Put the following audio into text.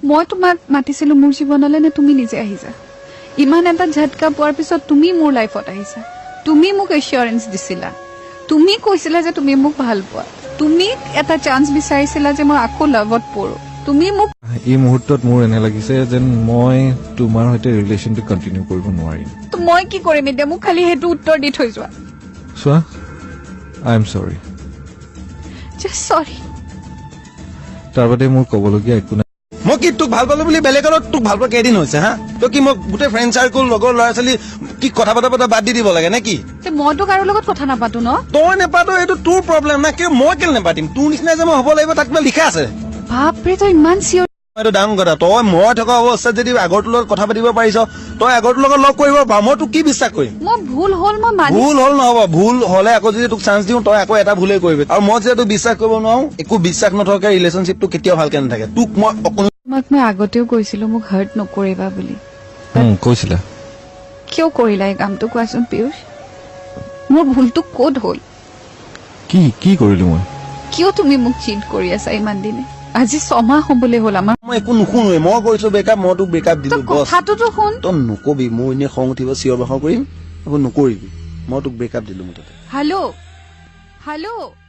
মই তোমাক মাতিছিলো মোৰ জীৱনলৈ নে তুমি নিজে আহিছা ইমান এটা ঝটকা পোৱাৰ পিছত তুমি মোৰ লাইফত আহিছা তুমি মোক এশ্যোৰেন্স দিছিলা তুমি কৈছিলা যে তুমি মোক ভাল পোৱা তুমি এটা চান্স বিচাৰিছিলা যে মই আকৌ লাভত পৰো তুমি মোক এই মুহূৰ্তত মোৰ এনে লাগিছে যেন মই তোমাৰ সৈতে ৰিলেশ্যনটো কন্টিনিউ কৰিব নোৱাৰিম তো মই কি কৰিম এতিয়া মোক খালি হেতু উত্তৰ দি থৈ যোৱা চোৱা আই এম সৰি জাস্ট সৰি তাৰ বাদে মোৰ ক'বলগীয়া একো নাই মই কি তোক ভাল পালো বুলি বেলেগত তোক ভাল পোৱা কেইদিন হৈছে হা তই কি মোক গোটেই ফ্ৰেণ্ড চাৰ্কুল লগৰ ল'ৰা ছোৱালী কি কথা পতা বাদ দি দিব লাগে নে কি মইতো কাৰো লগত কথা নাপাতো ন তই নেপাতো এইটো তোৰ প্ৰব্লেম না কিয় মই কেলে নেপাতিম তোৰ নিচিনা যে মই হ'ব লাগিব তাক কিবা লিখা আছে বাপৰে তই ইমান চিঞৰ এইটো ডাঙৰ কথা তই মই থকা অৱস্থাত যদি আগৰটোৰ লগত কথা পাতিব পাৰিছ তই আগৰটোৰ লগত লগ কৰিব পাৰ মই তোক কি বিশ্বাস কৰিম মই ভুল হ'ল মই মানি ভুল হ'ল নহ'ব ভুল হ'লে আকৌ যদি তোক চান্স দিওঁ তই আকৌ এটা ভুলেই কৰিবি আৰু মই যেতিয়া তোক বিশ্বাস কৰিব নোৱাৰো একো বিশ্বাস নথকাকে ৰিলেশ্যনশ্বিপটো কেতিয়াও ভালকে নাথাকে তোক মই তোমাক মই আগতেও কৈছিলো মোক হাৰ্ট নকৰিবা বুলি কৈছিলা কিয় কৰিলা এই কামটো কোৱাচোন পিয়ুষ মোৰ ভুলটো ক'ত হ'ল কি কৰিলো মই কিয় তুমি মোক চিট কৰি আছা ইমান দিনে আজি 6 মাহ হ'বলৈ হ'ল আমাৰ মই একো নুশুনোৱে মই কৰিছো ব্ৰেকআপ মই তোক ব্ৰেকআপ দিলো বছ কথাটোতো শুন তই নকবি মোৰ এনে খং উঠিব চিঞৰ বাখৰ কৰিম একো নকৰিবি মই তোক ব্ৰেকআপ দিলো মুঠতে হেল্ল'